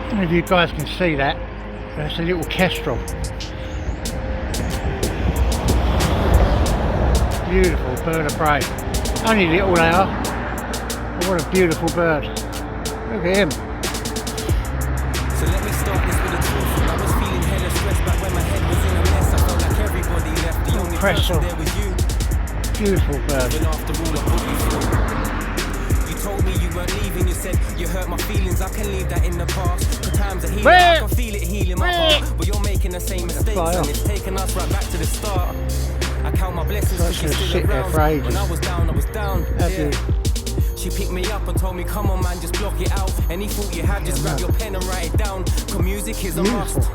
don't know if you guys can see that. That's a little kestrel. Beautiful bird of prey. Only little they are. But what a beautiful bird. Look at him. So let me start this with the truth. I was feeling hella stressed back when my head was in a mess. I felt like everybody left. The only person there was you. Beautiful bird. Even after all I put you through. You told me you weren't leaving. You said you hurt my feelings. I can leave that in the past. The times are healing. I can feel it healing my heart. But you're making the same mistakes and it's taking us right back to the start. I count my blessings because you're still around. When I was down, yeah. She picked me up and told me, come on man, just block it out. Any thought you have, just grab your pen and write it down. Cause music is a must.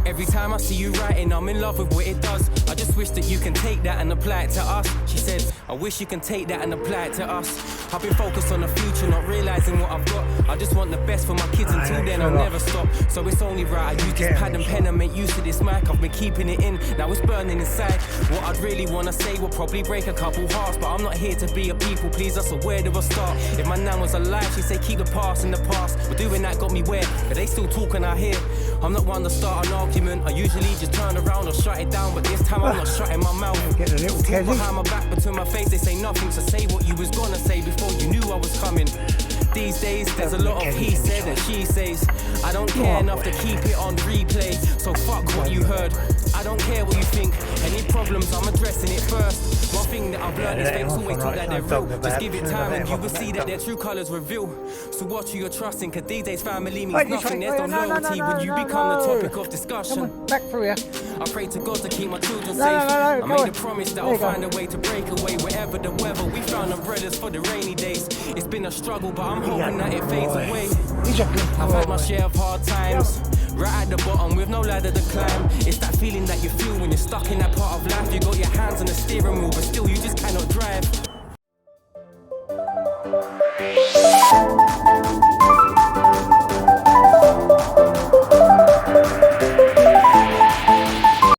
Every time I see you writing, I'm in love with what it does. I just wish that you can take that and apply it to us. She said, I wish you can take that and apply it to us. I've been focused on the future, not realizing what I've got. I just want the best for my kids, until then I'll never stop. So it's only right I use this pad and pen and make use of this mic. I've been keeping it in, now it's burning inside. What I'd really want to say will probably break a couple hearts, but I'm not here to be a people pleaser, so where do I start? If my nan was alive, she'd say keep the past in the past. But doing that got me where? But they still talking out here. I'm not one to start an argument. I usually just turn around or shut it down, but this time I'm not shutting my mouth. Get a little Talk behind my back, but to my face they say nothing. So say what you was gonna say before you knew I was coming. These days there's a lot of he said and she says. I don't care enough to keep it on replay, so fuck what you heard. I don't care what you think. Any problems, I'm addressing it first. One thing that I've learned is fakes always talk that they're real. Just give it time and you will see that their true colours reveal. So what who you're trusting, cause these days family means nothing. There's no loyalty when you become the topic of discussion. Back through here. I pray to God to keep my children safe. I made a promise that I'll find a way to break away wherever the weather. We found umbrellas for the rainy days. It's been a struggle, but I'm hoping that it fades away. I've had my share of hard times, right at the bottom with no ladder to climb. It's that feeling that you feel when you're stuck in that part of life. You got your hands on the steering wheel, but still you just cannot drive.